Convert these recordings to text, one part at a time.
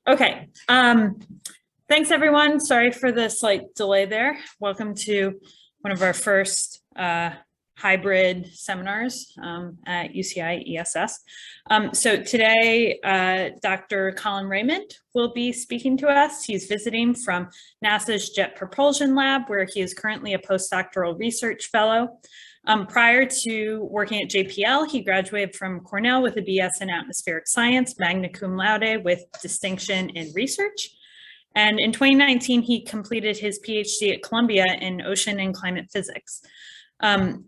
Okay. Thanks, everyone. Sorry for the slight delay there. Welcome to one of our first hybrid seminars at UCI ESS. So today, Dr. Colin Raymond will be speaking to us. He's visiting from NASA's Jet Propulsion Lab, where he is currently a postdoctoral research fellow. Prior to working at JPL, he graduated from Cornell with a BS in atmospheric science, magna cum laude with distinction in research. And in 2019, he completed his PhD at Columbia in ocean and climate physics.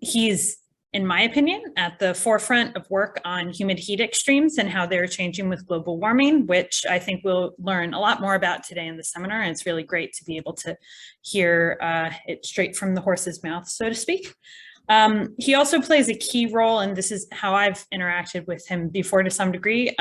He's, in my opinion, at the forefront of work on humid heat extremes and how they're changing with global warming, which I think we'll learn a lot more about today in the seminar. And it's really great to be able to hear it straight from the horse's mouth, so to speak. He also plays a key role, and this is how I've interacted with him before to some degree,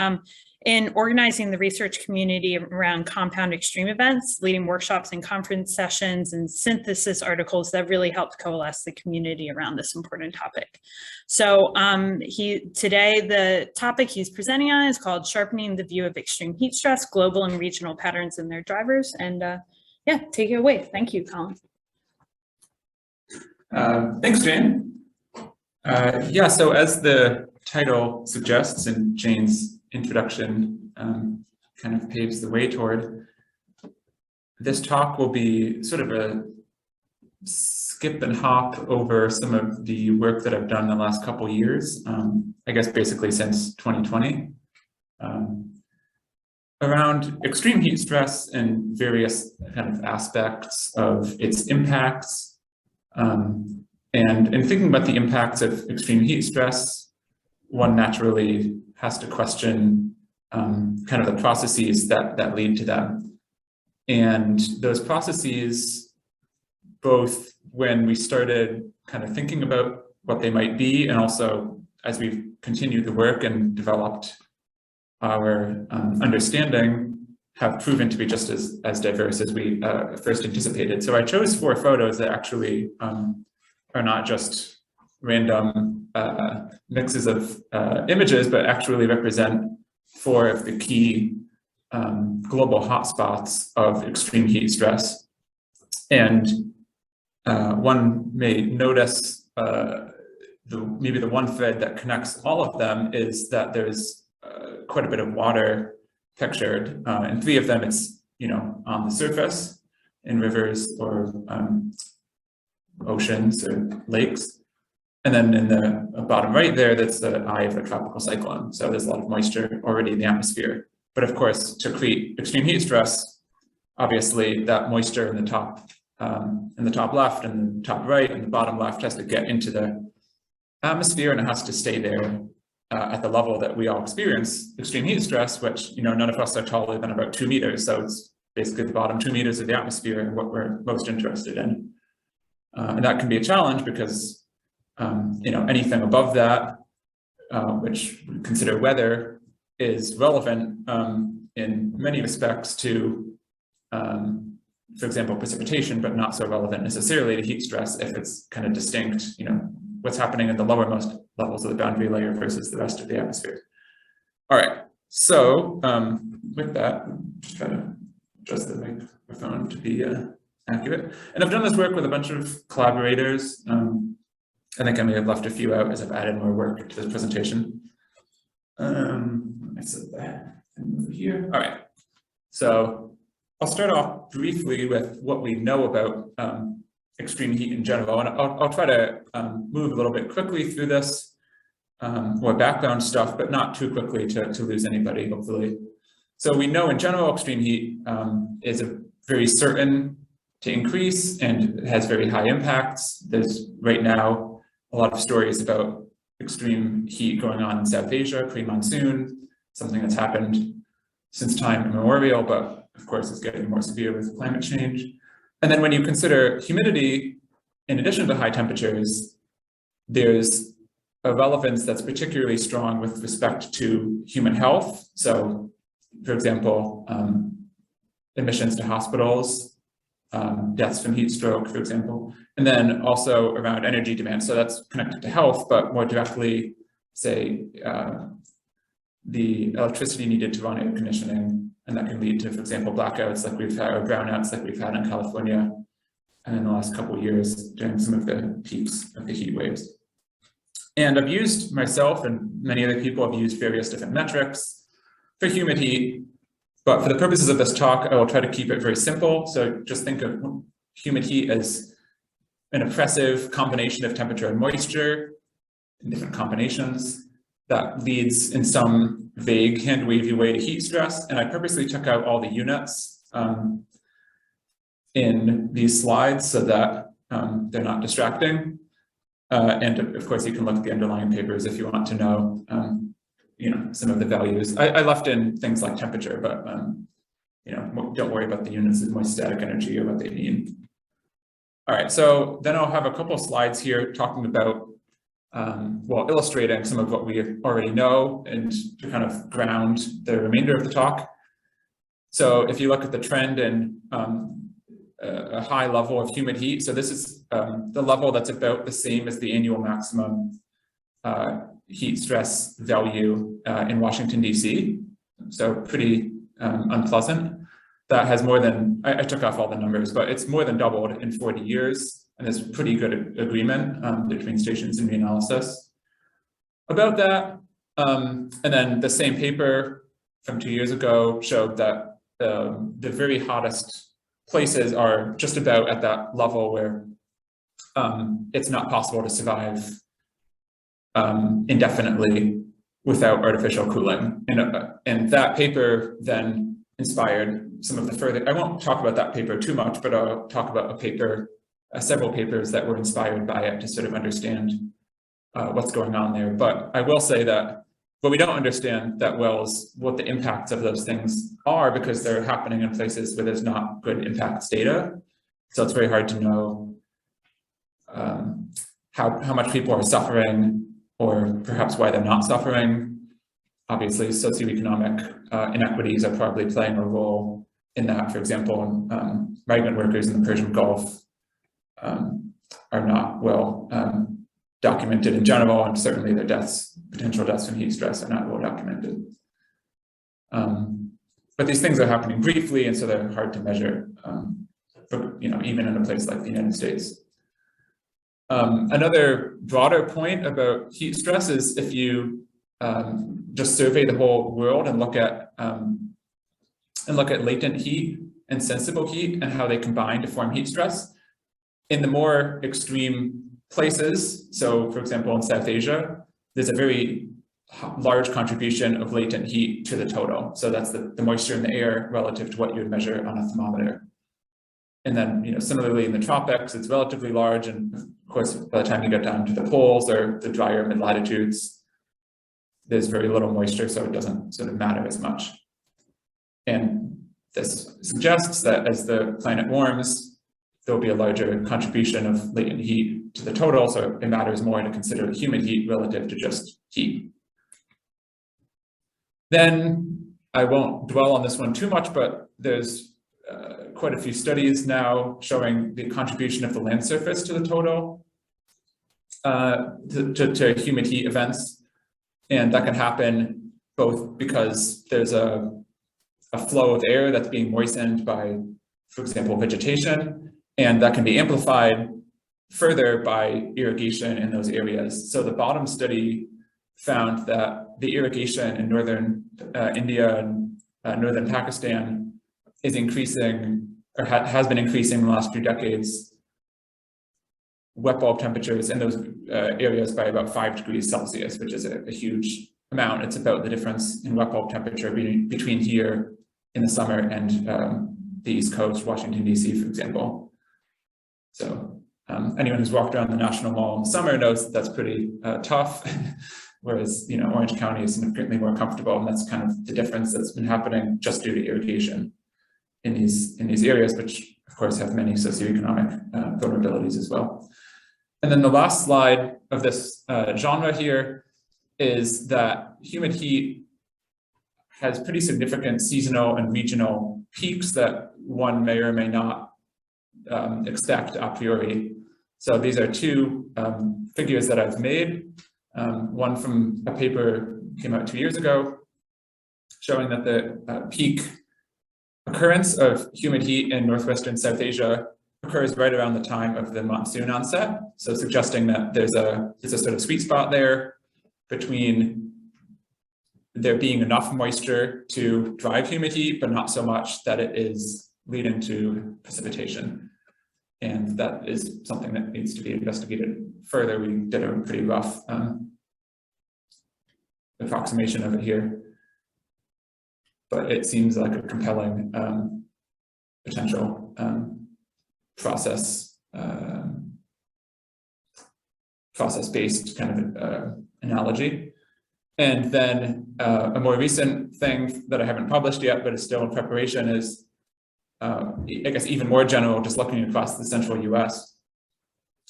in organizing the research community around compound extreme events, leading workshops and conference sessions and synthesis articles that really helped coalesce the community around this important topic. So today, the topic he's presenting on is called Sharpening the View of Extreme Heat Stress, Global and Regional Patterns and Their Drivers. And yeah, take it away. Thank you, Colin. Thanks, Jane. Yeah, so as the title suggests and Jane's introduction kind of paves the way toward, this talk will be sort of a skip and hop over some of the work that I've done the last couple years, I guess basically since 2020, around extreme heat stress and various kind of aspects of its impacts. And in thinking about the impacts of extreme heat stress, one naturally has to question kind of the processes that lead to them. And those processes, both when we started kind of thinking about what they might be, and also as we've continued the work and developed our understanding, have proven to be just as diverse as we first anticipated. So I chose 4 photos that actually are not just random mixes of images, but actually represent 4 of the key global hotspots of extreme heat stress. And one may notice maybe the one thread that connects all of them is that there's quite a bit of water pictured. In 3 of them, it's on the surface in rivers or oceans or lakes. And then in the bottom right there, that's the eye of a tropical cyclone. So there's a lot of moisture already in the atmosphere. But of course, to create extreme heat stress, obviously that moisture in the top left and the top right and the bottom left has to get into the atmosphere, and it has to stay there at the level that we all experience extreme heat stress, which none of us are taller than about 2 meters. So it's basically the bottom 2 meters of the atmosphere and what we're most interested in. And that can be a challenge because anything above that, which we consider weather, is relevant in many respects to, for example, precipitation, but not so relevant necessarily to heat stress if it's kind of distinct, what's happening in the lowermost levels of the boundary layer versus the rest of the atmosphere. All right, so with that, just try to adjust the microphone to be accurate. And I've done this work with a bunch of collaborators. I think I may have left a few out as I've added more work to this presentation. I said that over here. All right, so I'll start off briefly with what we know about extreme heat in general, and I'll try to move a little bit quickly through this, more background stuff, but not too quickly to lose anybody, hopefully. So we know in general extreme heat is very certain to increase and has very high impacts. There's right now a lot of stories about extreme heat going on in South Asia, pre-monsoon, something that's happened since time immemorial, but of course is getting more severe with climate change. And then when you consider humidity, in addition to high temperatures, there's a relevance that's particularly strong with respect to human health. So, for example, admissions to hospitals, deaths from heat stroke, for example, and then also around energy demand. So that's connected to health, but more directly, say, the electricity needed to run air conditioning And that can lead to, for example, blackouts like we've had, or brownouts like we've had in California in the last couple of years during some of the peaks of the heat waves. And I've used myself and many other people have used various different metrics for humid heat, but for the purposes of this talk, I will try to keep it very simple. So just think of humid heat as an oppressive combination of temperature and moisture in different combinations that leads in some vague hand wavy way to heat stress. And I purposely took out all the units in these slides so that they're not distracting. And of course, you can look at the underlying papers if you want to know, some of the values. I left in things like temperature, but don't worry about the units of moist static energy or what they mean. All right, so then I'll have a couple of slides here talking about, illustrating some of what we already know and to kind of ground the remainder of the talk. So if you look at the trend in a high level of humid heat, so this is the level that's about the same as the annual maximum heat stress value in Washington, DC. So pretty unpleasant. That has more than, I took off all the numbers, but it's more than doubled in 40 years. And there's pretty good agreement between stations and reanalysis about that. And then the same paper from 2 years ago showed that the very hottest places are just about at that level where it's not possible to survive indefinitely without artificial cooling. And that paper then inspired some of the further, I won't talk about that paper too much, but I'll talk about a paper, several papers that were inspired by it to sort of understand what's going on there. But I will say that what we don't understand that well is what the impacts of those things are, because they're happening in places where there's not good impacts data. So it's very hard to know how much people are suffering or perhaps why they're not suffering. Obviously, socioeconomic inequities are probably playing a role in that. For example, migrant workers in the Persian Gulf are not well documented in general, and certainly their deaths, potential deaths from heat stress, are not well documented. But these things are happening briefly, and so they're hard to measure, even in a place like the United States. Another broader point about heat stress is if you just survey the whole world and look at latent heat and sensible heat and how they combine to form heat stress. In the more extreme places, so for example in South Asia, there's a very large contribution of latent heat to the total. So that's the moisture in the air relative to what you would measure on a thermometer. And then, similarly in the tropics, it's relatively large. And of course, by the time you get down to the poles or the drier mid-latitudes, there's very little moisture, so it doesn't sort of matter as much. And this suggests that as the planet warms, there'll be a larger contribution of latent heat to the total, so it matters more to consider humid heat relative to just heat. Then I won't dwell on this one too much, but there's quite a few studies now showing the contribution of the land surface to the total, to humid heat events. And that can happen both because there's a flow of air that's being moistened by, for example, vegetation, and that can be amplified further by irrigation in those areas. So the bottom study found that the irrigation in northern India and northern Pakistan is increasing, or has been increasing in the last few decades, wet bulb temperatures in those areas by about 5 degrees Celsius, which is a huge amount. It's about the difference in wet bulb temperature between here in the summer and the East Coast, Washington, DC, for example. So anyone who's walked around the National Mall in the summer knows that that's pretty tough, whereas Orange County is significantly more comfortable, and that's kind of the difference that's been happening just due to irrigation in these areas, which of course have many socioeconomic vulnerabilities as well. And then the last slide of this genre here is that humid heat has pretty significant seasonal and regional peaks that one may or may not expect a priori. So these are two figures that I've made. One from a paper came out 2 years ago, showing that the peak occurrence of humid heat in northwestern South Asia occurs right around the time of the monsoon onset. So suggesting that there's a sort of sweet spot there between there being enough moisture to drive humid heat, but not so much that it is leading to precipitation. And that is something that needs to be investigated further. We did a pretty rough approximation of it here, but it seems like a compelling potential process-based kind of analogy. And then a more recent thing that I haven't published yet, but is still in preparation is, I guess, even more general, just looking across the central US.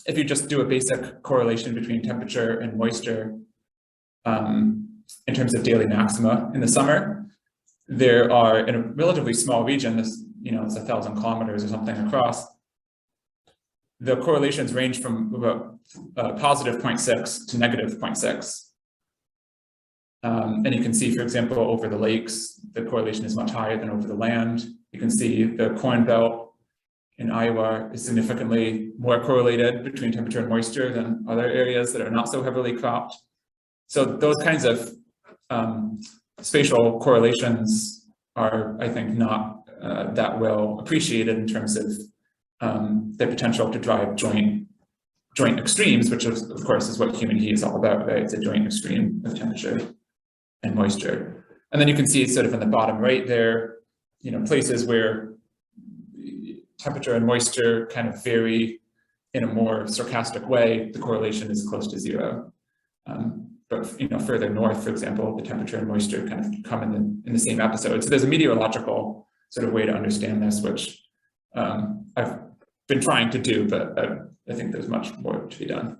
If you just do a basic correlation between temperature and moisture in terms of daily maxima in the summer, there are, in a relatively small region, this, it's 1,000 kilometers or something across, the correlations range from about positive 0.6 to negative 0.6. And you can see, for example, over the lakes, the correlation is much higher than over the land. You can see the Corn Belt in Iowa is significantly more correlated between temperature and moisture than other areas that are not so heavily cropped. So those kinds of spatial correlations are, I think, not that well appreciated in terms of the potential to drive joint extremes, which of course is what humid heat is all about, right? It's a joint extreme of temperature and moisture. And then you can see sort of in the bottom right there, places where temperature and moisture kind of vary in a more stochastic way, the correlation is close to zero. But further north, for example, the temperature and moisture kind of come in the same episode. So there's a meteorological sort of way to understand this, which I've been trying to do, but I think there's much more to be done.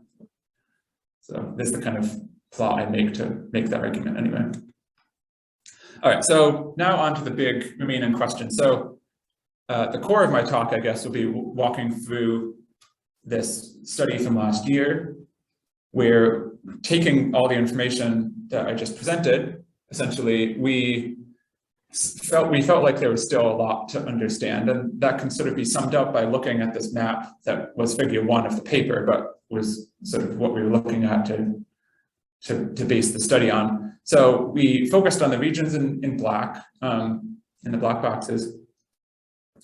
So this is the kind of plot I make to make that argument anyway. All right, so now on to the big remaining question. So the core of my talk, I guess, will be walking through this study from last year, where taking all the information that I just presented, essentially, we felt like there was still a lot to understand, and that can sort of be summed up by looking at this map that was figure 1 of the paper, but was sort of what we were looking at to base the study on. So we focused on the regions in black, in the black boxes,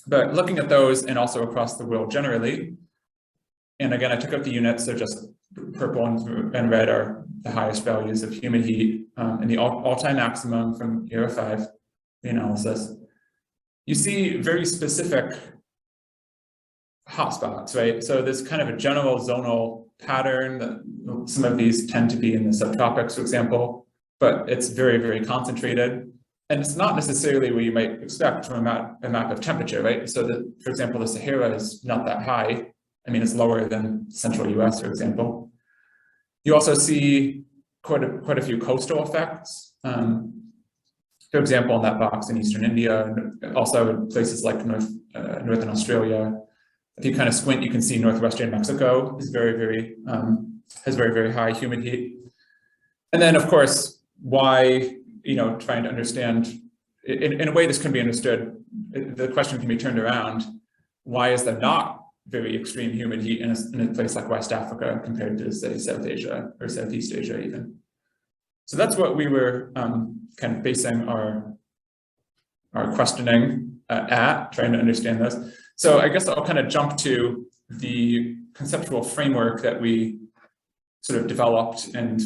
but looking at those and also across the world generally. And again, I took out the units, so just purple and red are the highest values of humid heat, and the all-time maximum from year 5, the analysis. You see very specific hotspots, right? So there's kind of a general zonal pattern that some of these tend to be in the subtropics, for example, but it's very, very concentrated. And it's not necessarily what you might expect from a map of temperature, right? So that, for example, the Sahara is not that high. I mean, it's lower than central US, for example. You also see quite a few coastal effects. For example, in that box in Eastern India, also in places like Northern Australia. If you kind of squint, you can see northwestern Mexico is has very, very high humid heat. And then, of course, why, trying to understand, in a way this can be understood, the question can be turned around. Why is there not very extreme humid heat in a place like West Africa compared to, say, South Asia or Southeast Asia even? So that's what we were kind of basing our questioning at, trying to understand this. So I guess I'll kind of jump to the conceptual framework that we sort of developed and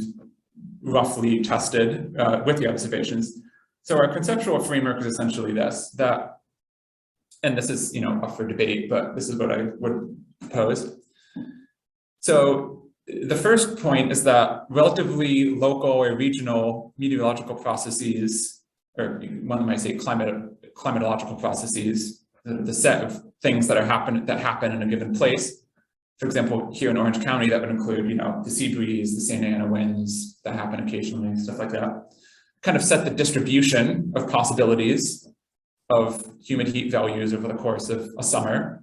roughly tested with the observations. So our conceptual framework is essentially this, and this is, up for debate, but this is what I would propose. So the first point is that relatively local or regional meteorological processes, or one might say climatological processes, the set of things that happen in a given place. For example, here in Orange County, that would include, the sea breeze, the Santa Ana winds that happen occasionally, stuff like that. Kind of set the distribution of possibilities of humid heat values over the course of a summer.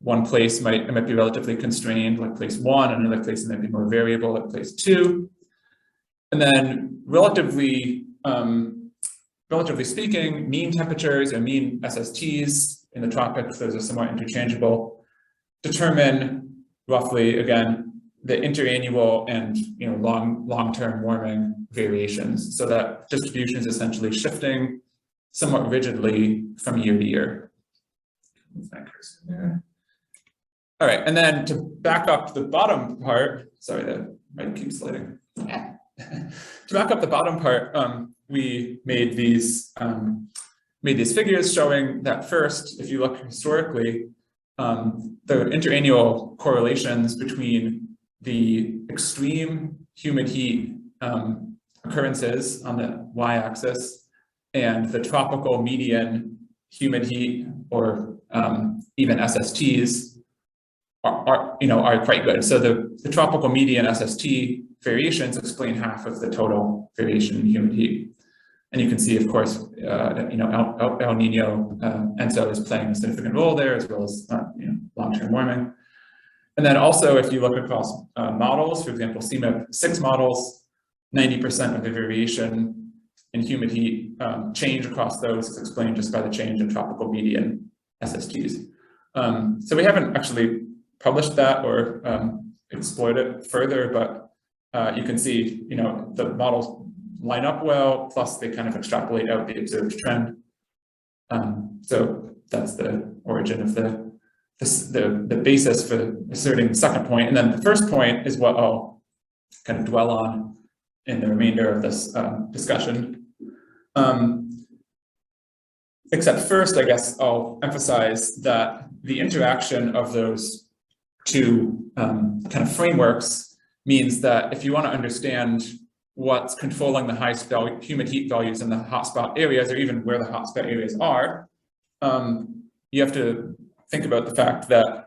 One place might be relatively constrained, like place 1, another place might be more variable, like place 2. And then relatively relatively speaking, mean temperatures or mean SSTs in the tropics, those are somewhat interchangeable, determine roughly, again, the interannual and long-term warming variations. So that distribution is essentially shifting somewhat rigidly from year to year. All right, and then to back up the bottom part, sorry, the mic keeps sliding. To back up the bottom part, we made these figures showing that first, if you look historically, the interannual correlations between the extreme humid heat occurrences on the y-axis and the tropical median humid heat, or even SSTs, are quite good. So the tropical median SST variations explain half of the total variation in humid heat. And you can see, of course, El Nino ENSO is playing a significant role there, as well as long-term warming. And then also, if you look across models, for example, CMIP6 models, 90% of the variation in humid heat change across those is explained just by the change in tropical median SSTs. So we haven't actually published that or explored it further, but you can see, the models line up well, plus they kind of extrapolate out the observed trend. So that's the origin of the basis for asserting the second point. And then the first point is what I'll kind of dwell on in the remainder of this discussion. Except first, I guess I'll emphasize that the interaction of those two kind of frameworks means that if you want to understand what's controlling the highest humid heat values in the hotspot areas, or even where the hotspot areas are, you have to think about the fact that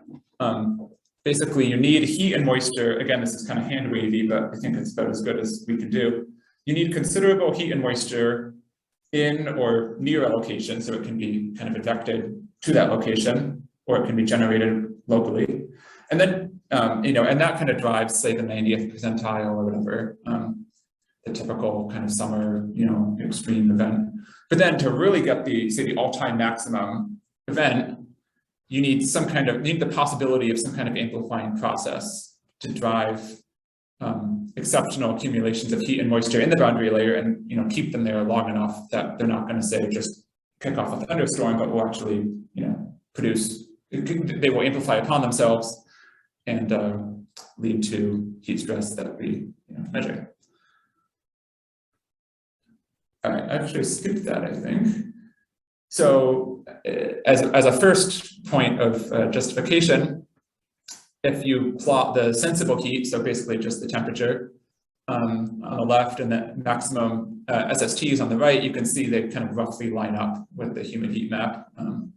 basically you need heat and moisture. Again, this is kind of hand wavy, but I think it's about as good as we can do. You need considerable heat and moisture in or near a location, so it can be kind of advected to that location, or it can be generated locally. And then, and that kind of drives, say, the 90th percentile or whatever, the typical kind of summer, extreme event. But then to really get the all-time maximum event, you need the possibility of some kind of amplifying process to drive exceptional accumulations of heat and moisture in the boundary layer, and keep them there long enough that they're not going to, say, just kick off a thunderstorm, but will actually they will amplify upon themselves and lead to heat stress that we measure. All right, I actually skipped that, I think. So as a first point of justification, if you plot the sensible heat, so basically just the temperature on the left and the maximum SSTs on the right, you can see they kind of roughly line up with the humid heat map. And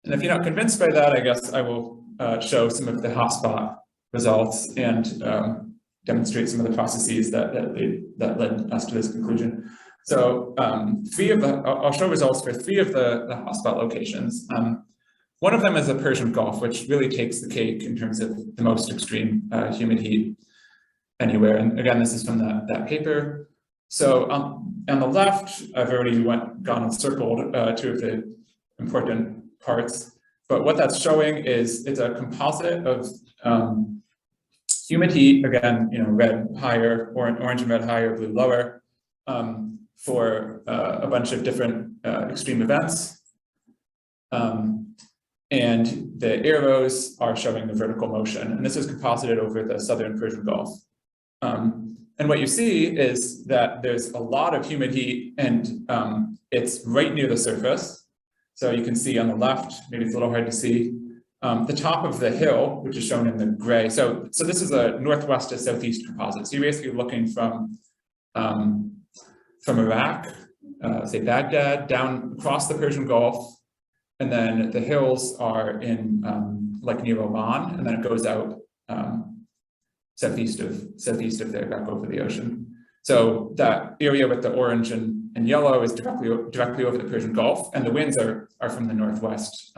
if you're not convinced by that, I guess I will show some of the hotspot results and demonstrate some of the processes that led us to this conclusion. So I'll show results for 3 of the hotspot locations. One of them is the Persian Gulf, which really takes the cake in terms of the most extreme humid heat anywhere. And again, this is from that paper. So on the left, I've already gone and circled 2 of the important parts. But what that's showing is it's a composite of humid heat, again, red higher, orange and red higher, blue lower, for a bunch of different extreme events. And the arrows are showing the vertical motion, and this is composited over the southern Persian Gulf. And what you see is that there's a lot of humid heat, and it's right near the surface. So you can see on the left, maybe it's a little hard to see, the top of the hill, which is shown in the gray. So this is a northwest to southeast composite. So you're basically looking from Iraq, say Baghdad, down across the Persian Gulf, and then the hills are in like near Oman, and then it goes out southeast of there, back over the ocean. So that area with the orange and yellow is directly over the Persian Gulf, and the winds are from the northwest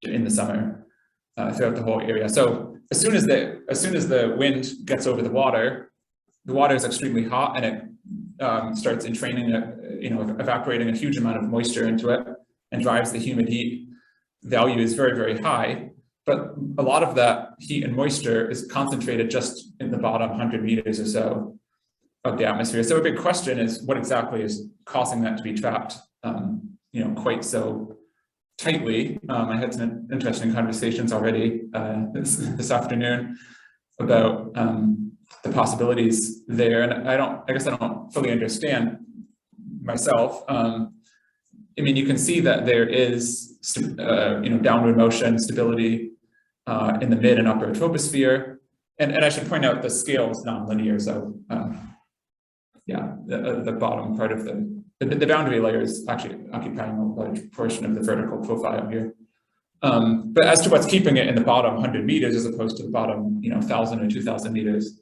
in the summer throughout the whole area. So as soon as the wind gets over the water is extremely hot, and it starts entraining, evaporating a huge amount of moisture into it and drives the humid heat value is very, very high. But a lot of that heat and moisture is concentrated just in the bottom 100 meters or so of the atmosphere. So a big question is what exactly is causing that to be trapped, quite so tightly. I had some interesting conversations already this afternoon about the possibilities there, and I guess I don't fully understand myself. I mean, you can see that there is, downward motion, stability in the mid and upper troposphere, and I should point out the scale is non-linear. So, the bottom part of the boundary layer is actually occupying a large portion of the vertical profile here. But as to what's keeping it in the bottom 100 meters as opposed to the bottom, 1,000 or 2,000 meters,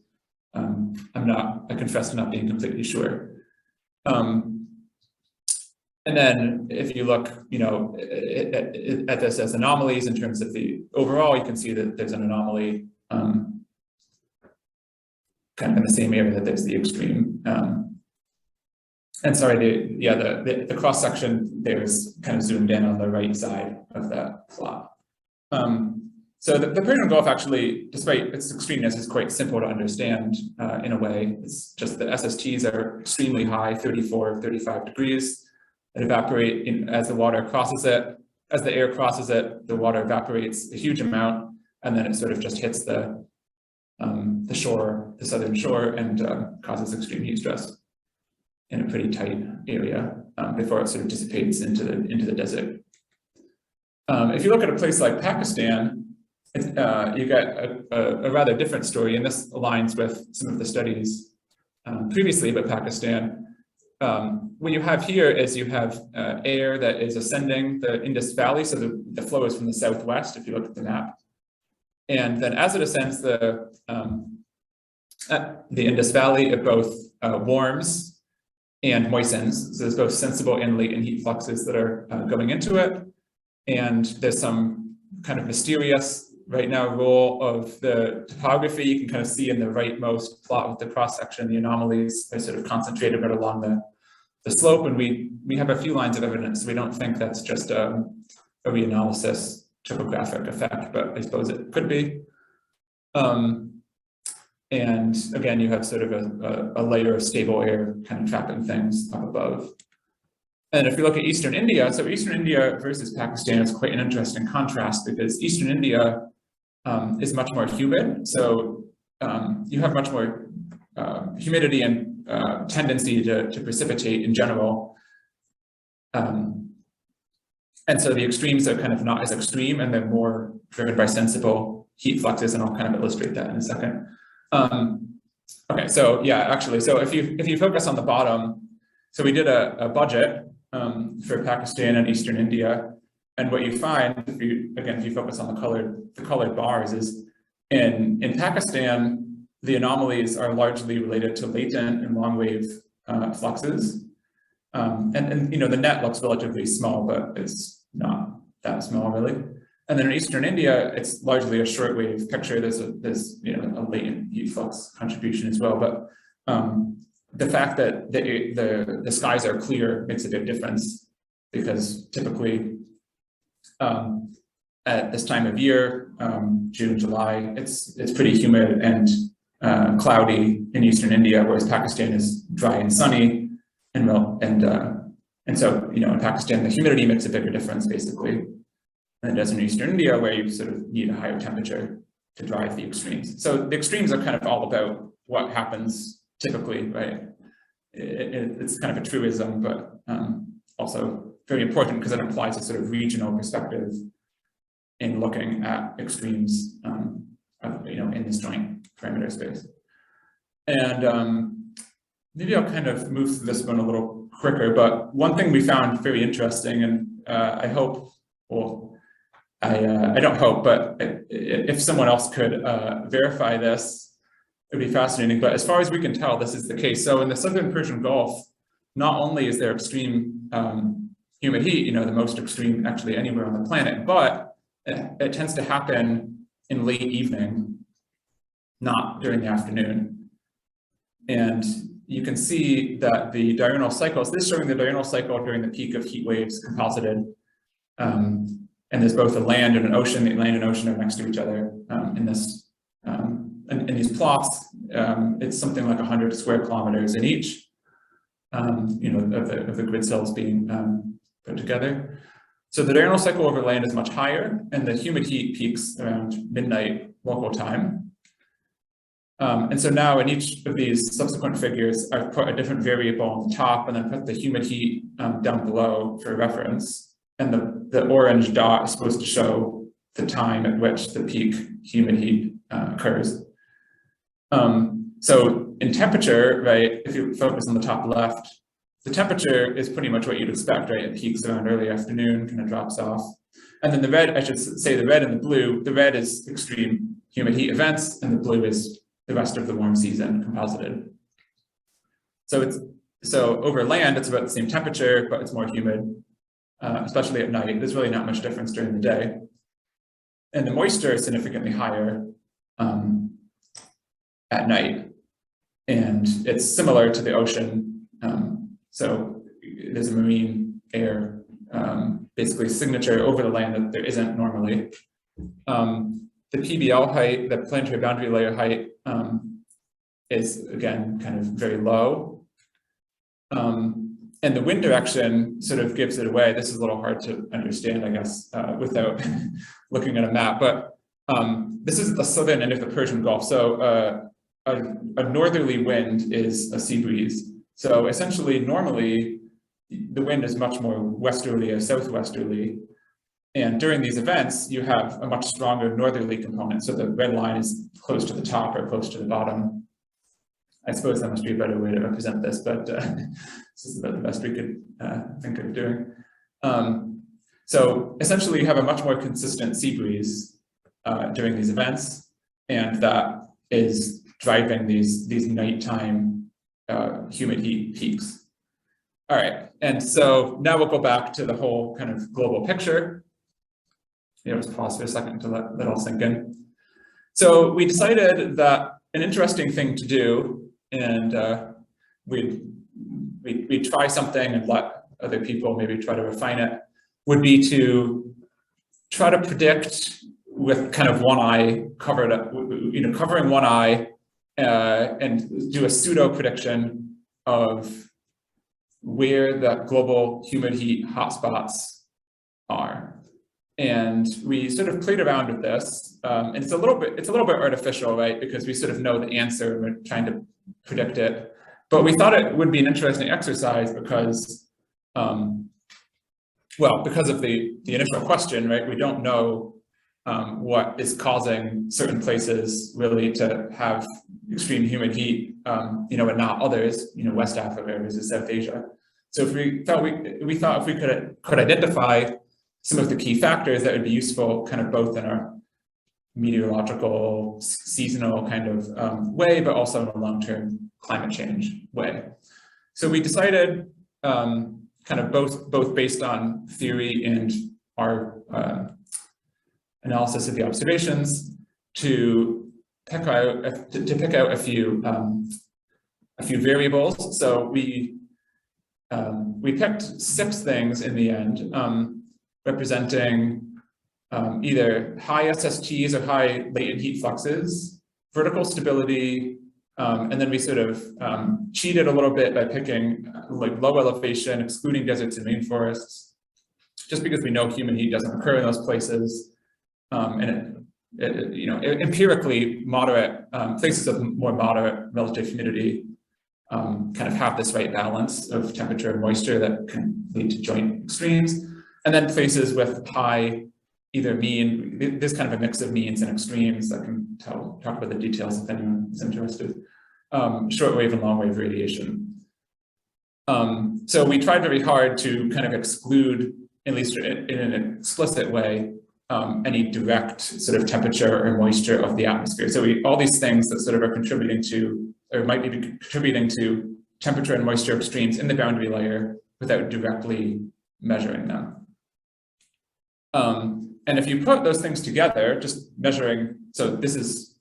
I confess to not being completely sure. And then if you look, at this as anomalies in terms of the overall, you can see that there's an anomaly kind of in the same area that there's the extreme. And sorry, the cross section there's kind of zoomed in on the right side of that plot. So the Persian Gulf actually, despite its extremeness, is quite simple to understand in a way. It's just the SSTs are extremely high, 34, 35 degrees. It evaporates as the water crosses it. As the air crosses it, the water evaporates a huge amount, and then it sort of just hits the shore, the southern shore, and causes extreme heat stress in a pretty tight area before it sort of dissipates into the desert. If you look at a place like Pakistan, you get a rather different story, and this aligns with some of the studies previously about Pakistan. What you have here is you have air that is ascending the Indus Valley, so the flow is from the southwest, if you look at the map. And then as it ascends the Indus Valley, it both warms and moistens. So there's both sensible and latent heat fluxes that are going into it. And there's some kind of mysterious right now role of the topography. You can kind of see in the rightmost plot with the cross section, the anomalies are sort of concentrated right along the slope. And we have a few lines of evidence. We don't think that's just a reanalysis topographic effect, but I suppose it could be. And again, you have sort of a layer of stable air kind of trapping things up above. And if you look at Eastern India, so Eastern India versus Pakistan is quite an interesting contrast because Eastern India is much more humid. So you have much more humidity and tendency to precipitate in general. And so the extremes are kind of not as extreme, and they're more driven by sensible heat fluxes, and I'll kind of illustrate that in a second. Okay, so yeah, actually, so if you focus on the bottom, so we did a budget for Pakistan and Eastern India, and what you find, if you focus on the colored bars, is in Pakistan, the anomalies are largely related to latent and long wave fluxes, and the net looks relatively small, but it's not that small really. And then in Eastern India, it's largely a shortwave picture. There's a latent heat flux contribution as well, but the fact that the skies are clear makes a big difference, because typically at this time of year, June, July, it's pretty humid and cloudy in Eastern India, whereas Pakistan is dry and sunny and so in Pakistan the humidity makes a bigger difference basically than it does in Eastern India, where you sort of need a higher temperature to drive the extremes. So the extremes are kind of all about what happens typically, right? It's kind of a truism, but also very important because it implies a sort of regional perspective in looking at extremes, in this joint parameter space. And maybe I'll kind of move through this one a little quicker, but one thing we found very interesting, and I hope, well, I don't hope, but if someone else could verify this, it would be fascinating. But as far as we can tell, this is the case. So in the Southern Persian Gulf, not only is there extreme humid heat, the most extreme actually anywhere on the planet, but it tends to happen in late evening, not during the afternoon. And you can see that the diurnal cycles, this is showing the diurnal cycle during the peak of heat waves composited. And there's both a land and an ocean. The land and ocean are next to each other in this. In these plots, it's something like 100 square kilometers in each, of the grid cells being put together. So the diurnal cycle over land is much higher, and the humid heat peaks around midnight local time. And so now in each of these subsequent figures, I've put a different variable on the top and then put the humid heat down below for reference. And the orange dot is supposed to show the time at which the peak humid heat occurs. So in temperature, right, if you focus on the top left, the temperature is pretty much what you'd expect, right? It peaks around early afternoon, kind of drops off. And then the red, I should say the red and the blue, the red is extreme humid heat events, and the blue is the rest of the warm season composited. So over land, it's about the same temperature, but it's more humid, especially at night. There's really not much difference during the day. And the moisture is significantly higher at night. And it's similar to the ocean. So there's a marine air, basically signature over the land that there isn't normally. The PBL height, the planetary boundary layer height, is again kind of very low. And the wind direction sort of gives it away. This is a little hard to understand, I guess, without looking at a map. But this is the southern end of the Persian Gulf. So a northerly wind is a sea breeze. So essentially, normally, the wind is much more westerly or southwesterly. And during these events, you have a much stronger northerly component. So the red line is close to the top or close to the bottom. I suppose that must be a better way to represent this, but this is about the best we could think of doing. So essentially, you have a much more consistent sea breeze during these events, and that is driving these nighttime humid heat peaks. All right, and so now we'll go back to the whole kind of global picture. Just pause for a second to let that all sink in. So we decided that an interesting thing to do, and we'd try something and let other people maybe try to refine it, would be to try to predict with kind of one eye covered up, covering one eye, and do a pseudo prediction of where the global humid heat hotspots are. And we sort of played around with this, and it's a little bit artificial, right? Because we sort of know the answer and we're trying to predict it. But we thought it would be an interesting exercise because, because of the initial question, right? We don't know what is causing certain places really to have extreme humid heat, and not others, West Africa versus South Asia. So if we thought if we could identify some of the key factors that would be useful kind of both in our meteorological, seasonal kind of way, but also in a long-term climate change way. So we decided kind of both based on theory and our analysis of the observations to pick out a few variables. So we picked 6 things in the end, representing either high SSTs or high latent heat fluxes, vertical stability, and then we sort of cheated a little bit by picking like low elevation, excluding deserts and rainforests, just because we know humid heat doesn't occur in those places. And empirically moderate places of more moderate relative humidity kind of have this right balance of temperature and moisture that can lead to joint extremes. And then places with high, either mean, there's kind of a mix of means and extremes. I can talk about the details if anyone is interested. Shortwave and long wave radiation. So we tried very hard to kind of exclude, at least in an explicit way, any direct sort of temperature or moisture of the atmosphere. So all these things that sort of are contributing to, or might be contributing to temperature and moisture extremes in the boundary layer without directly measuring them. And if you put those things together, just measuring, so this is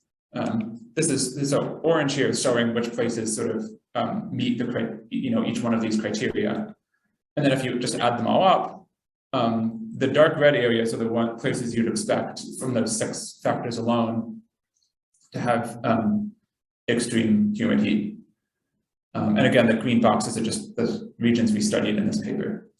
so orange here is showing which places sort of meet the each one of these criteria. And then if you just add them all up, the dark red areas are the places you'd expect from those 6 factors alone to have extreme humid heat. And again, the green boxes are just the regions we studied in this paper.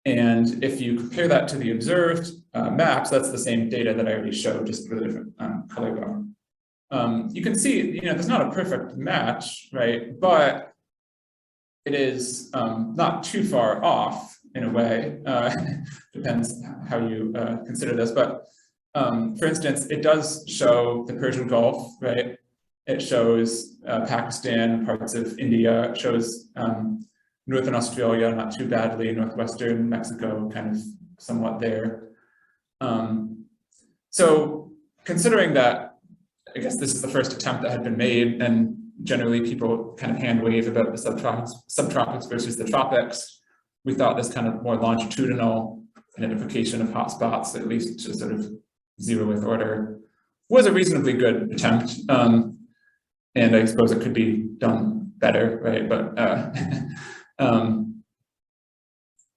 And if you compare that to the observed maps, that's the same data that I already showed, just with a different color bar. You can see, there's not a perfect match, right? But it is not too far off in a way. Depends how you consider this. But for instance, it does show the Persian Gulf, right? It shows Pakistan, parts of India. It shows Northern Australia, not too badly. Northwestern Mexico, kind of somewhat there. So considering that, I guess this is the first attempt that had been made, and generally people kind of hand wave about the subtropics versus the tropics. We thought this kind of more longitudinal identification of hotspots, at least to sort of zeroth order, was a reasonably good attempt. And I suppose it could be done better, right? But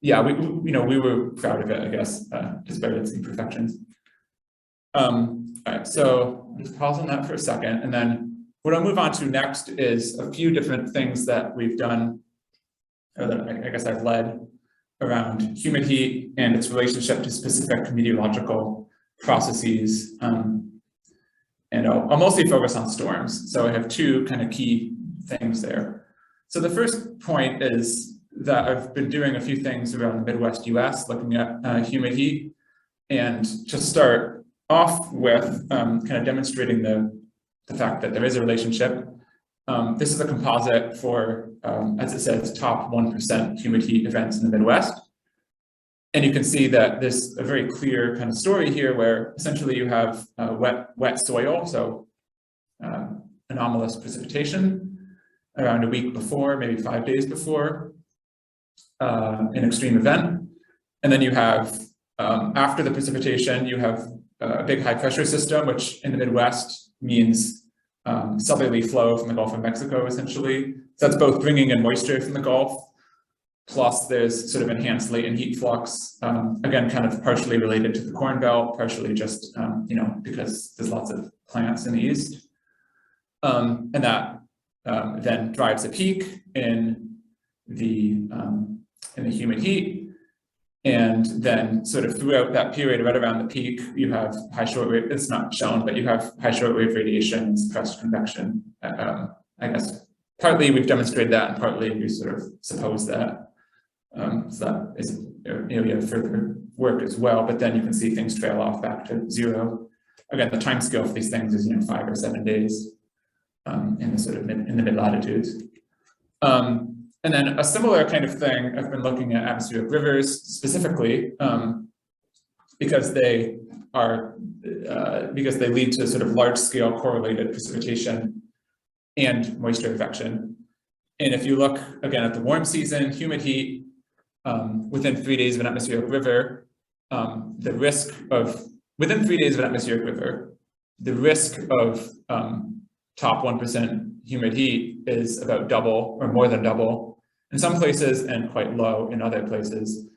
yeah, we were proud of it, I guess, despite its imperfections. All right, so I'll just pause on that for a second, and then what I'll move on to next is a few different things that we've done, or that I guess I've led around humid heat and its relationship to specific meteorological processes. And I'll mostly focus on storms. So I have 2 kind of key things there. So the first point is that I've been doing a few things around the Midwest US, looking at humid heat. And to start off with, kind of demonstrating the fact that there is a relationship. This is a composite for, as it says, top 1% humid heat events in the Midwest. And you can see that there's a very clear kind of story here where essentially you have wet soil, so anomalous precipitation around a week before, maybe 5 days before an extreme event. And then you have, after the precipitation, you have a big high pressure system, which in the Midwest means southerly flow from the Gulf of Mexico, essentially. So that's both bringing in moisture from the Gulf, plus there's sort of enhanced latent heat flux, again, kind of partially related to the Corn Belt, partially just, because there's lots of plants in the east. And that then drives a peak in the humid heat. And then sort of throughout that period, right around the peak, you have high shortwave, it's not shown, but you have high shortwave radiation and suppressed convection. I guess partly we've demonstrated that, and partly we sort of suppose that. So that is an area of further work as well, but then you can see things trail off back to 0. Again, the time scale for these things is 5 or 7 days in the sort of in the mid latitudes. And then a similar kind of thing, I've been looking at atmospheric rivers specifically because they lead to sort of large scale correlated precipitation and moisture convection. And if you look again at the warm season, humid heat, within 3 days of an atmospheric river, the risk of top 1% humid heat is about double or more than double in some places and quite low in other places.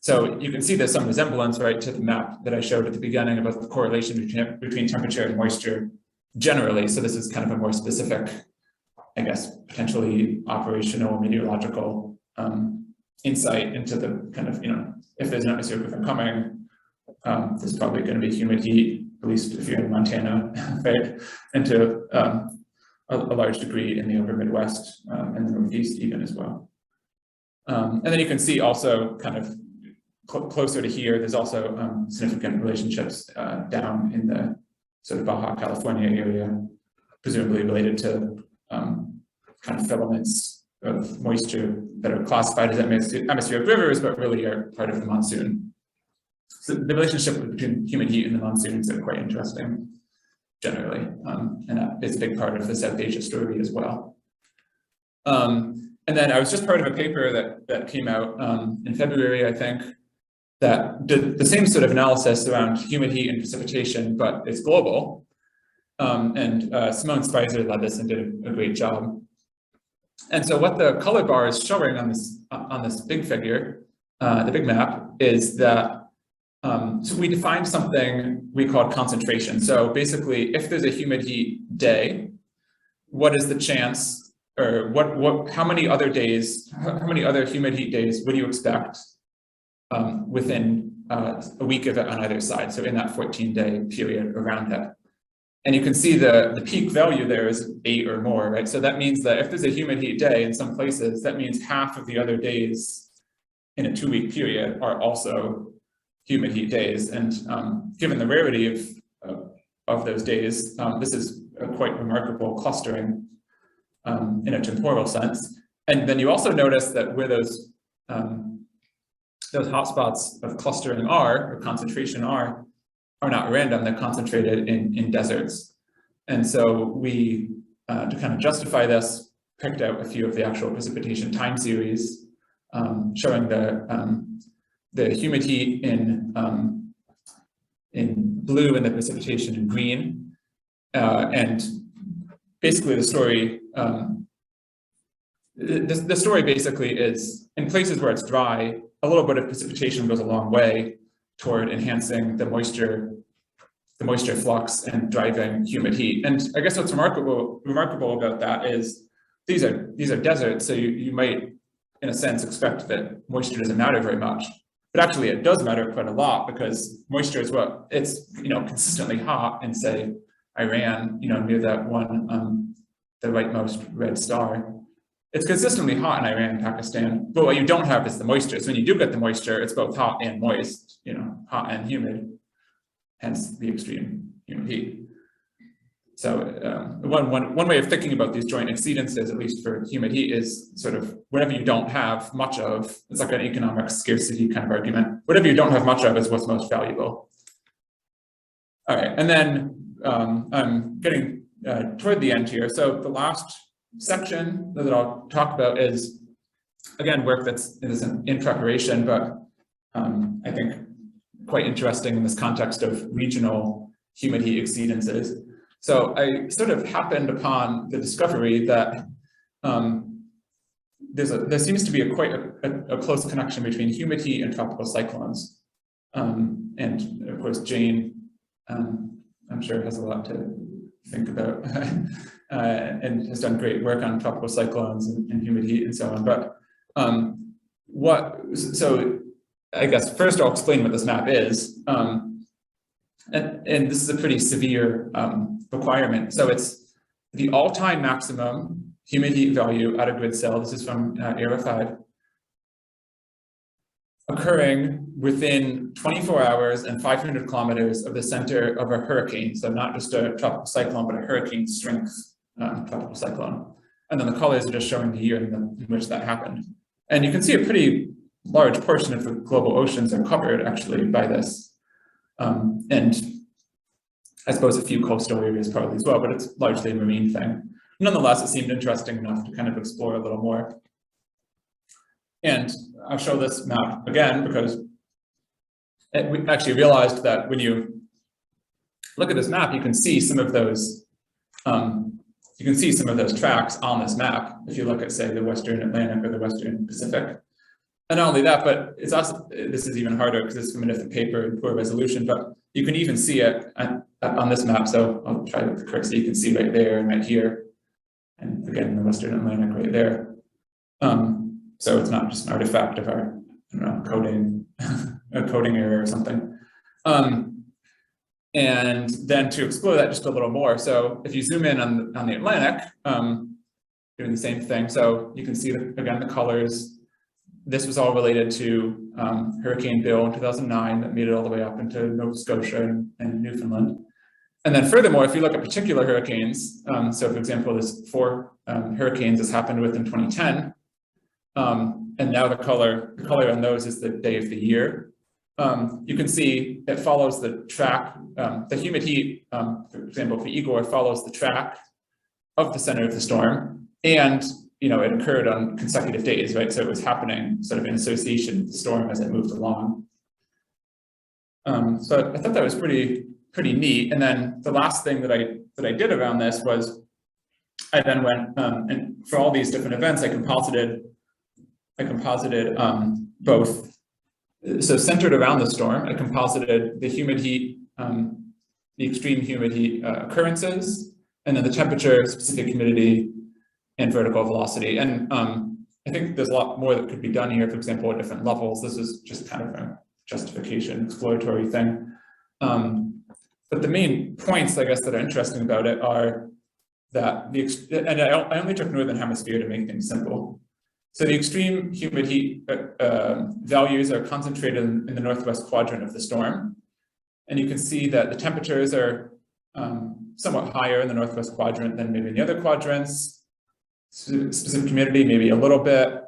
So you can see there's some resemblance, right, to the map that I showed at the beginning about the correlation between temperature and moisture generally. So this is kind of a more specific, I guess, potentially operational meteorological insight into the kind of, if there's an atmospheric river coming, there's probably going to be humid heat, at least if you're in Montana, right, and to a large degree in the upper Midwest and the Northeast even as well. And then you can see also kind of closer to here, there's also significant relationships down in the sort of Baja California area, presumably related to kind of filaments of moisture that are classified as atmospheric rivers, but really are part of the monsoon. So the relationship between humid heat and the monsoons are quite interesting generally, and that is a big part of the South Asia story as well. And then I was just part of a paper that came out in February, I think, that did the same sort of analysis around humid heat and precipitation, but it's global. Simone Spicer led this and did a great job. And so what the color bar is showing on this big figure, the big map, is that so we defined something we called concentration. So basically, if there's a humid heat day, what is the chance, or how many other humid heat days would you expect within a week of it on either side? So in that 14-day period around that. And you can see the peak value there is 8 or more, right? So that means that if there's a humid heat day in some places, that means half of the other days in a 2-week period are also humid heat days. And given the rarity of those days, this is a quite remarkable clustering in a temporal sense. And then you also notice that where those hotspots of clustering or concentration are not random, they're concentrated in deserts. And so we, to kind of justify this, picked out a few of the actual precipitation time series, showing the humid heat in blue and the precipitation in green. And basically the story, the story basically is, in places where it's dry, a little bit of precipitation goes a long way toward enhancing the moisture flux and driving humid heat. And I guess what's remarkable about that is these are deserts, so you might, in a sense, expect that moisture doesn't matter very much. But actually it does matter quite a lot, because moisture is what it's, consistently hot in, say, Iran, near that one, the rightmost red star. It's consistently hot in Iran and Pakistan, but what you don't have is the moisture. So when you do get the moisture, it's both hot and moist, hot and humid, hence the extreme humid heat. So one way of thinking about these joint exceedances, at least for humid heat, is sort of whatever you don't have much of. It's like an economic scarcity kind of argument. Whatever you don't have much of is what's most valuable. All right, and then I'm getting toward the end here. So the last section that I'll talk about is, again, work that's in preparation, but I think quite interesting in this context of regional humid heat exceedances. So I sort of happened upon the discovery that there seems to be quite a close connection between humid heat and tropical cyclones. And of course, Jane, I'm sure, has a lot to think about and has done great work on tropical cyclones and humid heat and so on. But so I guess first I'll explain what this map is. And this is a pretty severe requirement. So it's the all-time maximum humid heat value at a grid cell. This is from Aero5, occurring within 24 hours and 500 kilometers of the center of a hurricane. So not just a tropical cyclone, but a hurricane strength tropical cyclone. And then the colors are just showing the year in which that happened. And you can see a pretty large portion of the global oceans are covered actually by this. And I suppose a few coastal areas probably as well, but it's largely a marine thing. Nonetheless, it seemed interesting enough to kind of explore a little more. And I'll show this map again because we actually realized that when you look at this map, you can see some of those tracks on this map. If you look at, say, the Western Atlantic or the Western Pacific. And not only that, but it's also, this is even harder because it's from a different paper and poor resolution, but you can even see it on this map. So I'll try to correct so you can see right there and right here. And again, the Western Atlantic right there. So it's not just an artifact of our, I don't know, coding, a coding error or something. And then to explore that just a little more. So if you zoom in on the Atlantic, doing the same thing. So you can see, again, the colors. This was all related to Hurricane Bill in 2009 that made it all the way up into Nova Scotia and Newfoundland. And then furthermore, if you look at particular hurricanes, so for example, there's 4 hurricanes this happened with in 2010. And now the color on those is the day of the year. You can see it follows the track, the humid heat, for example, for Igor follows the track of the center of the storm. And it occurred on consecutive days, right? So it was happening sort of in association with the storm as it moved along. So I thought that was pretty neat. And then the last thing that I that I did around this was I then went and for all these different events, I composited both. So centered around the storm, I composited the humid heat, the extreme humid heat occurrences, and then the temperature, specific humidity, and vertical velocity. And I think there's a lot more that could be done here, for example, at different levels. This is just kind of a justification, exploratory thing. But the main points, I guess, that are interesting about it are that and I only took Northern Hemisphere to make things simple. So the extreme humid heat values are concentrated in the northwest quadrant of the storm. And you can see that the temperatures are somewhat higher in the northwest quadrant than maybe in the other quadrants. Specific humidity, maybe a little bit.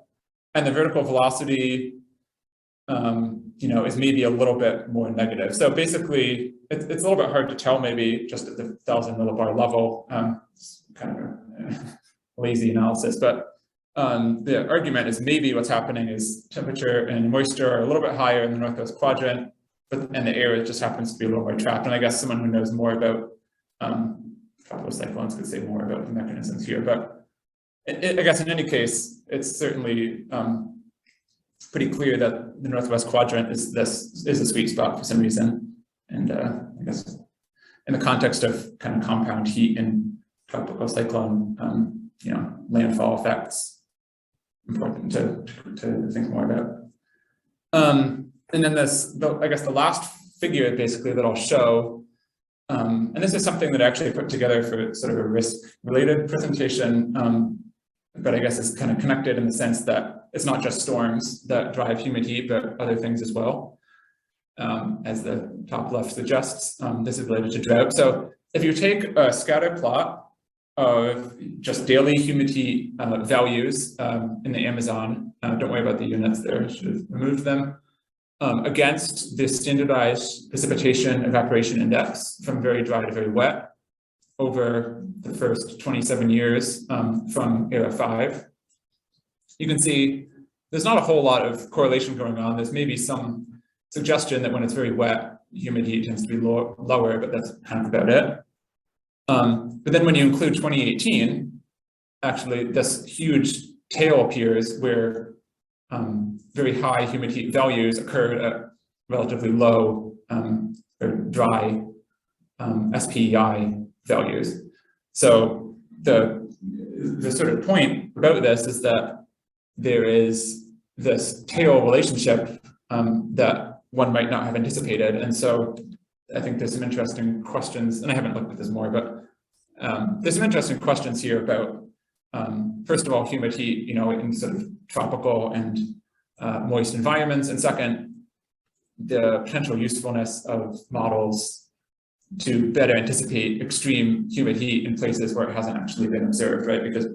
And the vertical velocity, is maybe a little bit more negative. So basically, it's a little bit hard to tell maybe just at the 1,000 millibar level. It's kind of a lazy analysis, but the argument is maybe what's happening is temperature and moisture are a little bit higher in the northwest quadrant, and the air just happens to be a little more trapped. And I guess someone who knows more about tropical cyclones could say more about the mechanisms here. But I guess in any case, it's certainly pretty clear that the northwest quadrant is a sweet spot for some reason. And I guess in the context of kind of compound heat and tropical cyclone, landfall effects, important to think more about. And then I guess the last figure basically that I'll show, and this is something that I actually put together for sort of a risk-related presentation, but I guess it's kind of connected in the sense that it's not just storms that drive humid heat, but other things as well. As the top left suggests, this is related to drought. So if you take a scatter plot of just daily humidity values in the Amazon, don't worry about the units there, I should have removed them, against the standardized precipitation evaporation index from very dry to very wet over the first 27 years from era 5, you can see there's not a whole lot of correlation going on. There's maybe some suggestion that when it's very wet, humidity tends to be lower, but that's kind of about it. But then when you include 2018, actually this huge tail appears where very high humidity values occurred at relatively low or dry SPEI values. So the sort of point about this is that there is this tail relationship that one might not have anticipated. And so I think there's some interesting questions, and I haven't looked at this more, but there's some interesting questions here about, first of all, humid heat, in sort of tropical and moist environments, and second, the potential usefulness of models to better anticipate extreme humid heat in places where it hasn't actually been observed, right? Because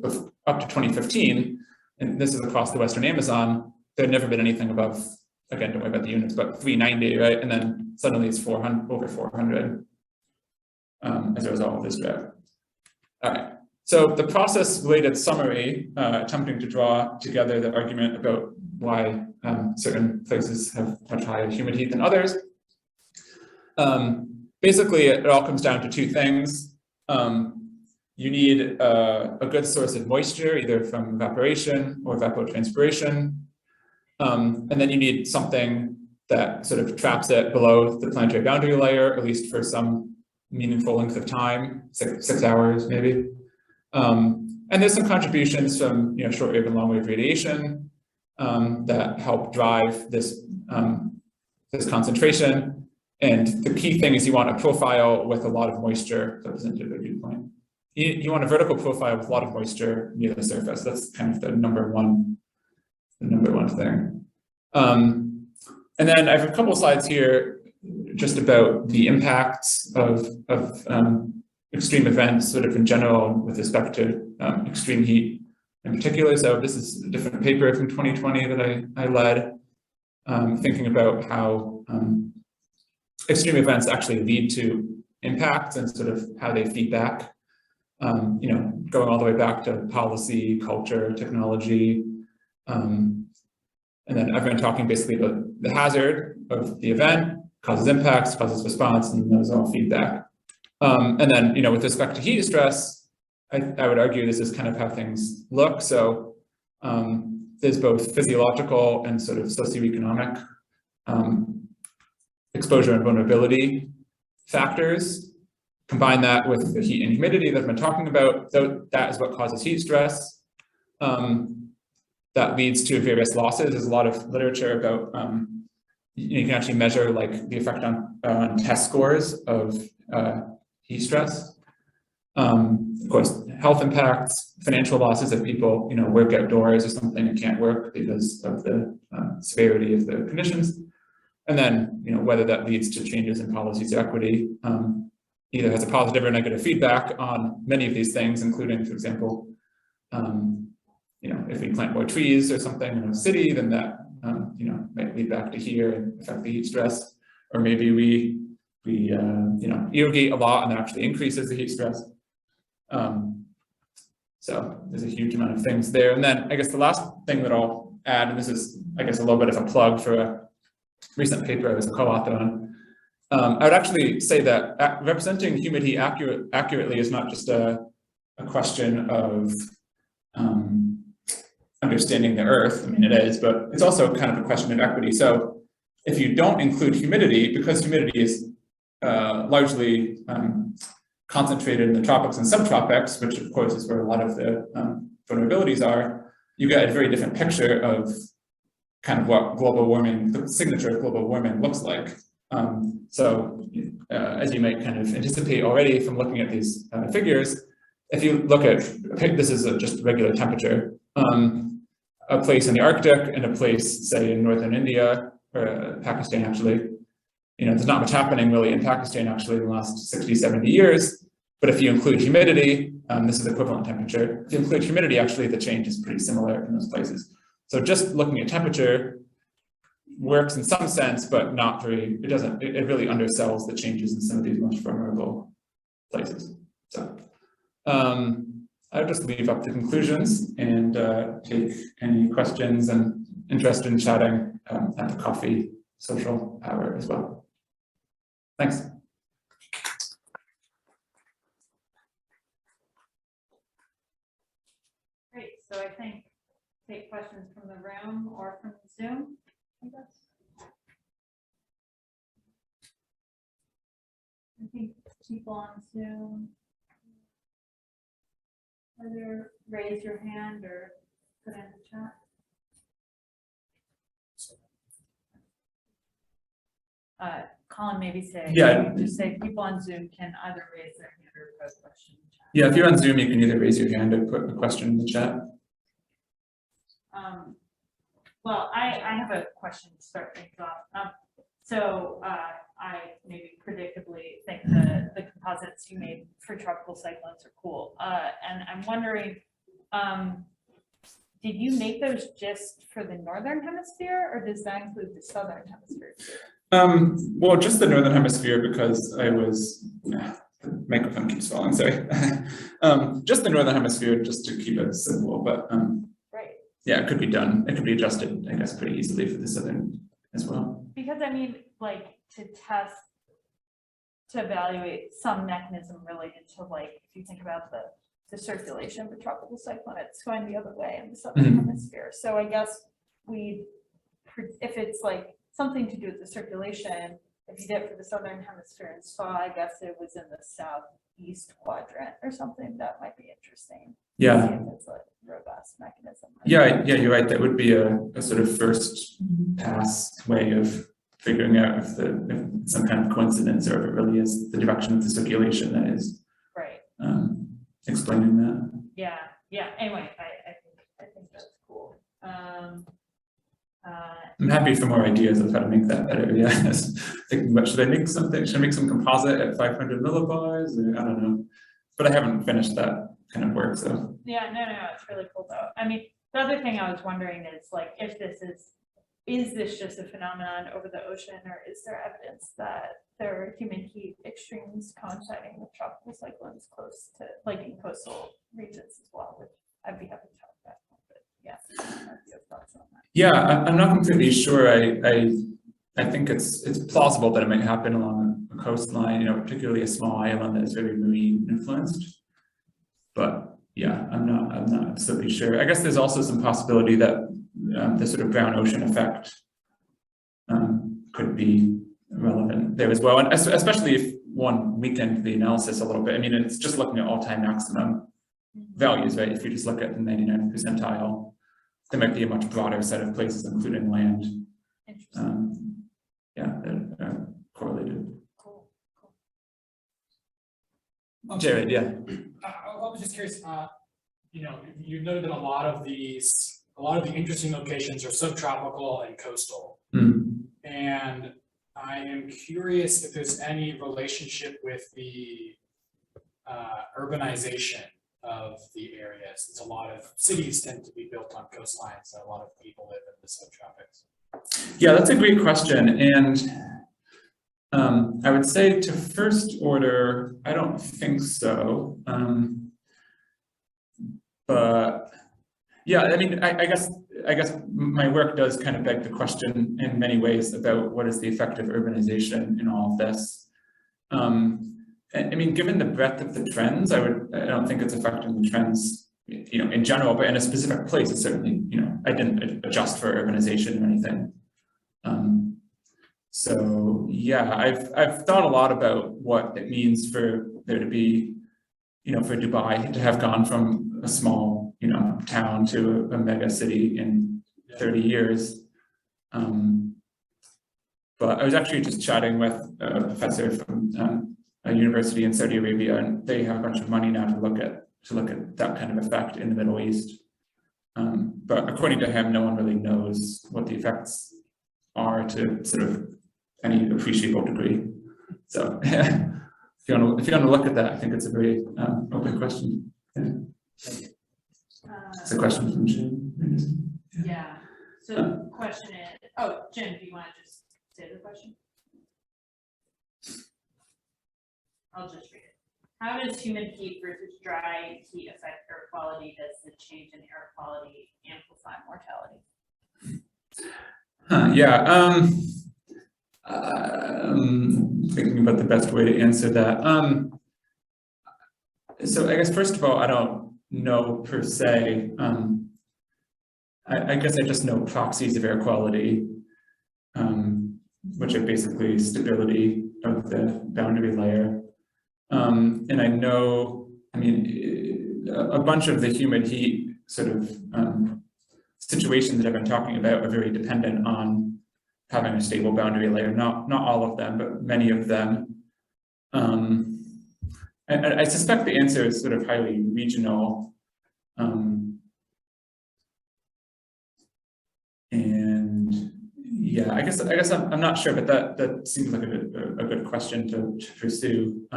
up to 2015, and this is across the Western Amazon, there had never been anything above, again, don't worry about the units, but 390, right? And then suddenly it's 400, over 400 as a result of this drought. All right, so the process-related summary, attempting to draw together the argument about why certain places have much higher humid heat than others. Basically, it all comes down to two things. You need a good source of moisture, either from evaporation or evapotranspiration. And then you need something that sort of traps it below the planetary boundary layer, at least for some meaningful length of time, six hours maybe. And there's some contributions from shortwave and longwave radiation that help drive this, this concentration. And the key thing is you want a profile with a lot of moisture represented by dew point. You want a vertical profile with a lot of moisture near the surface. That's kind of the number one thing. And then I have a couple of slides here just about the impacts of extreme events sort of in general with respect to extreme heat in particular. So this is a different paper from 2020 that I led, thinking about how extreme events actually lead to impacts and sort of how they feed back, going all the way back to policy, culture, technology. And then I've been talking basically about the hazard of the event, causes impacts, causes response, and those all feedback. And then, with respect to heat stress, I would argue this is kind of how things look. So there's both physiological and sort of socioeconomic exposure and vulnerability factors. Combine that with the heat and humidity that I've been talking about, so that is what causes heat stress. That leads to various losses. There's a lot of literature about, you can actually measure like the effect on test scores of heat stress. Of course, health impacts, financial losses if people, work outdoors or something and can't work because of the severity of the conditions. And then, whether that leads to changes in policies of equity, either has a positive or negative feedback on many of these things, including, for example, if we plant more trees or something in a city, then that, might lead back to here and affect the heat stress. Or maybe we irrigate a lot and that actually increases the heat stress. So there's a huge amount of things there. And then I guess the last thing that I'll add, and this is, I guess, a little bit of a plug for a recent paper I was a co-author on. I would actually say that representing humidity accurately is not just a question of understanding the Earth. I mean, it is, but it's also kind of a question of equity. So if you don't include humidity, because humidity is largely concentrated in the tropics and subtropics, which of course is where a lot of the vulnerabilities are, you get a very different picture of kind of what global warming, the signature of global warming looks like. As you might kind of anticipate already from looking at these figures, if you look at, this is just regular temperature, a place in the Arctic and a place, say, in northern India, or Pakistan actually, there's not much happening really in Pakistan actually in the last 60, 70 years. But if you include humidity, this is equivalent temperature. If you include humidity, actually the change is pretty similar in those places. So just looking at temperature works in some sense, but not very, it really undersells the changes in some of these most vulnerable places. So I'll just leave up the conclusions and take any questions and interest in chatting at the coffee social hour as well. Thanks. Great, so I think take questions from the room or from Zoom, I guess. I think people on Zoom, either raise your hand or put in the chat. Colin, maybe say, just say people on Zoom can either raise their hand or put a question in the chat. Yeah, if you're on Zoom, you can either raise your hand or put a question in the chat. Well, I have a question to start things off. I maybe predictably think the composites you made for tropical cyclones are cool. And I'm wondering, did you make those just for the northern hemisphere, or does that include the southern hemisphere too? Well, just the northern hemisphere because the microphone keeps falling, sorry. Just the northern hemisphere just to keep it simple, but right. Yeah, it could be done. It could be adjusted, I guess, pretty easily for the southern as well. Because I mean, like to evaluate some mechanism related to, like, if you think about the circulation of a tropical cyclone, it's going the other way in the southern hemisphere. So I guess if it's like something to do with the circulation, if you did it for the southern hemisphere and saw, I guess it was in the southeast quadrant or something, that might be interesting. Yeah. See if it's a robust mechanism. Yeah, you're right. That would be a sort of first pass way of figuring out if some kind of coincidence or if it really is the direction of the circulation that is right. Explaining that. Yeah. Anyway, I think that's cool. I'm happy for more ideas of how to make that better. Yeah, thinking about should I make something? Should I make some composite at 500 millibars? Or, I don't know, but I haven't finished that kind of work. So yeah, no, it's really cool though. I mean, the other thing I was wondering is, like, if this is this just a phenomenon over the ocean, or is there evidence that there are human heat extremes coinciding with tropical cyclones close to, like, in coastal regions as well, which I'd be happy to talk about. But yeah, I don't know if you have thoughts on that. yeah, I'm not completely sure. I I think it's plausible that it might happen along a coastline, particularly a small island that is very marine influenced. But yeah, I'm not absolutely sure. I guess there's also some possibility that the sort of brown ocean effect could be relevant there as well, and especially if one weakened the analysis a little bit. I mean, it's just looking at all-time maximum values, right? If you just look at the 99th percentile, there might be a much broader set of places, including land. That are correlated. Cool. Jared, yeah. I was just curious. You noted that a lot of the interesting locations are subtropical and coastal, and I am curious if there's any relationship with the urbanization of the area, since a lot of cities tend to be built on coastlines, so a lot of people live in the subtropics. Yeah, that's a great question. And I would say to first order, I don't think so. But yeah, I mean, I guess my work does kind of beg the question in many ways about what is the effect of urbanization in all of this. I mean, given the breadth of the trends, I don't think it's affecting the trends, in general, but in a specific place, it's certainly, I didn't adjust for urbanization or anything. So yeah, I've thought a lot about what it means for there to be, for Dubai to have gone from a small, town to a mega city in 30 years. But I was actually just chatting with a professor from a university in Saudi Arabia, and they have a bunch of money now to look at that kind of effect in the Middle East. But according to him, no one really knows what the effects are to sort of any appreciable degree. So if you want to look at that, I think it's a very open question. Yeah. It's a question from Jim. Yeah. So the question is, Jim, do you want to just say the question? I'll just read it. How does humid heat versus dry heat affect air quality? Does the change in air quality amplify mortality? Thinking about the best way to answer that. So I guess first of all, I don't know per se. I guess I just know proxies of air quality, which are basically stability of the boundary layer. And I know, a bunch of the humid heat sort of situations that I've been talking about are very dependent on having a stable boundary layer. Not all of them, but many of them. And I suspect the answer is sort of highly regional. And yeah, I guess I'm not sure, but that seems like a good question to pursue.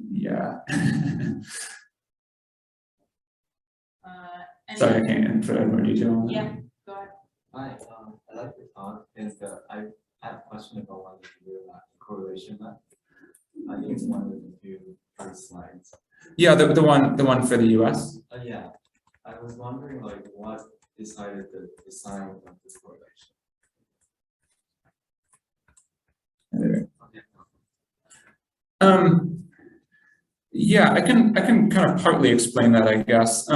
Yeah. Sorry, I can't provide more detail on that. Yeah, go ahead. Hi, I like your talk, and I have a question about one of the correlation map. I think it's one of the few first slides. Yeah, the one for the US. Yeah, I was wondering what decided the design of this correlation. Okay. Yeah, I can kind of partly explain that, I guess.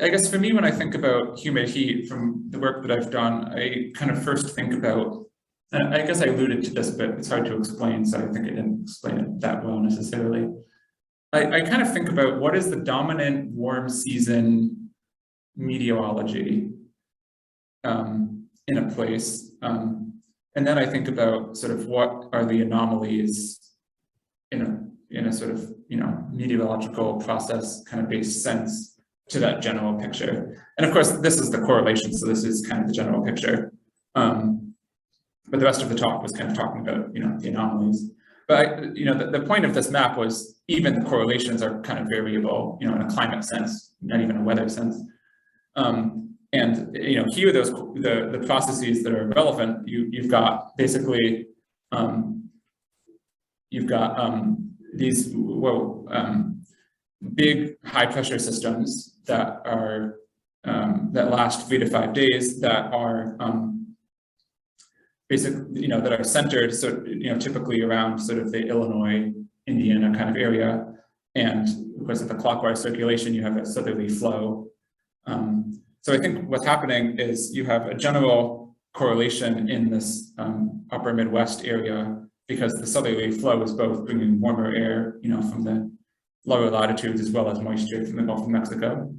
I guess for me, when I think about humid heat from the work that I've done, I kind of first think about, and I guess I alluded to this, but it's hard to explain, so I think I didn't explain it that well necessarily. I kind of think about what is the dominant warm season meteorology in a place, and then I think about sort of what are the anomalies in a sort of meteorological process kind of based sense to that general picture. And of course, this is the correlation, so this is kind of the general picture. But the rest of the talk was kind of talking about the anomalies. But the point of this map was even the correlations are kind of variable, in a climate sense, not even a weather sense. And here the processes that are relevant, you've got basically these big high pressure systems that are that last 3 to 5 days that are basically, that are centered, so, typically around sort of the Illinois, Indiana kind of area. And of course, with the clockwise circulation, you have a southerly flow. So I think what's happening is you have a general correlation in this upper Midwest area because the southerly flow is both bringing warmer air, from the lower latitudes as well as moisture from the Gulf of Mexico.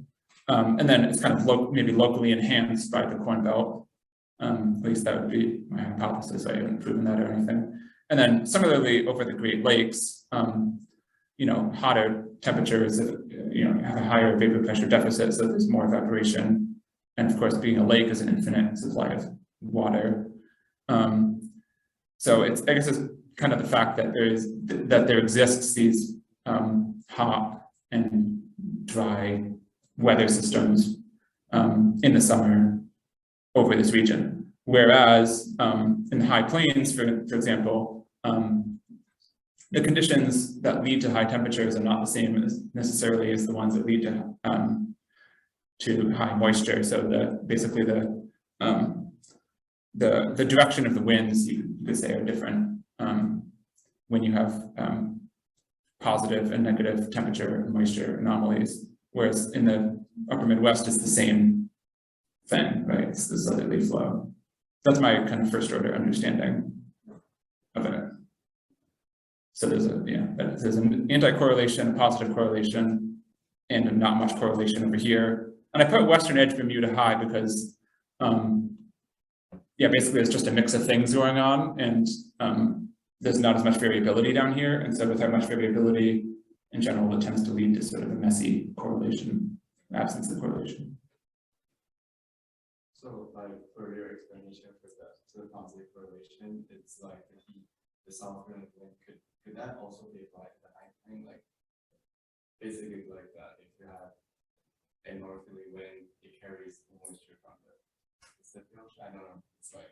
And then it's kind of maybe locally enhanced by the Corn Belt. At least that would be my hypothesis. I haven't proven that or anything. And then similarly over the Great Lakes, hotter temperatures, have a higher vapor pressure deficit, so there's more evaporation. And of course, being a lake is an infinite supply of water. So I guess it's kind of the fact that there exists these hot and dry weather systems in the summer over this region. Whereas in the high plains, for example, the conditions that lead to high temperatures are not the same necessarily as the ones that lead to high moisture. So basically the direction of the winds, you could say, are different when you have positive and negative temperature and moisture anomalies. Whereas in the upper Midwest, it's the same thing, right? It's the southerly flow. That's my kind of first order understanding of it. So there's an anti-correlation, a positive correlation, and a not much correlation over here. And I put Western Edge Bermuda high because, basically it's just a mix of things going on, and there's not as much variability down here. And so without much variability, in general, it tends to lead to sort of a messy correlation, absence of correlation. So, like, for your explanation for the positive correlation, it's like the southern wind could that also be applied to the high plane? Like, basically like that, if you have a northerly wind, it carries the moisture from the Pacific Ocean. I don't know. It's like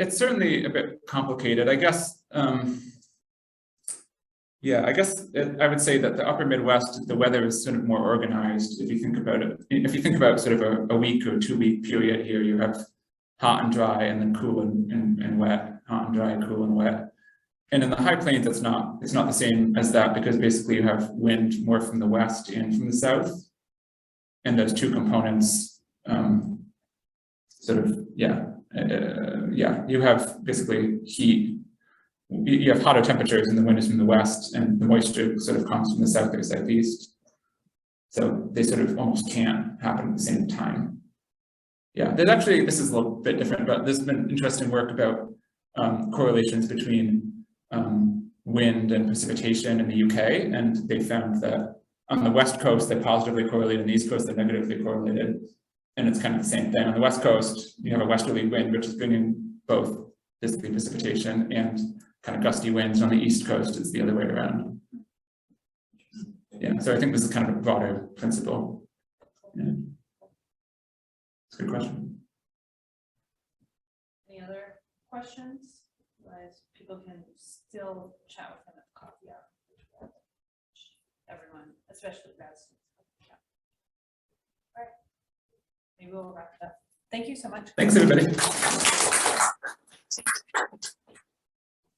It's certainly a bit complicated. I guess. I would say that the upper Midwest, the weather is sort of more organized. If you think about it, if you think about sort of a week or 2 week period here, you have hot and dry and then cool and wet, hot and dry, cool and wet. And in the high plains, it's not the same as that because basically you have wind more from the west and from the south. And those two components you have basically heat. You have hotter temperatures and the wind is from the west, and the moisture sort of comes from the south or southeast. So they sort of almost can't happen at the same time. This is a little bit different, but there's been interesting work about correlations between wind and precipitation in the UK, and they found that on the west coast they're positively correlated, and the east coast they're negatively correlated, and it's kind of the same thing. On the west coast, you have a westerly wind, which is bringing both basically precipitation and kind of gusty winds. On the east coast, it's the other way around. So I think this is kind of a broader principle. It's a good question. Any other questions? Otherwise, people can still chat with him at the coffee hour. Everyone, especially grad students. All right, maybe we'll wrap it up. Thank you so much. Thanks, everybody.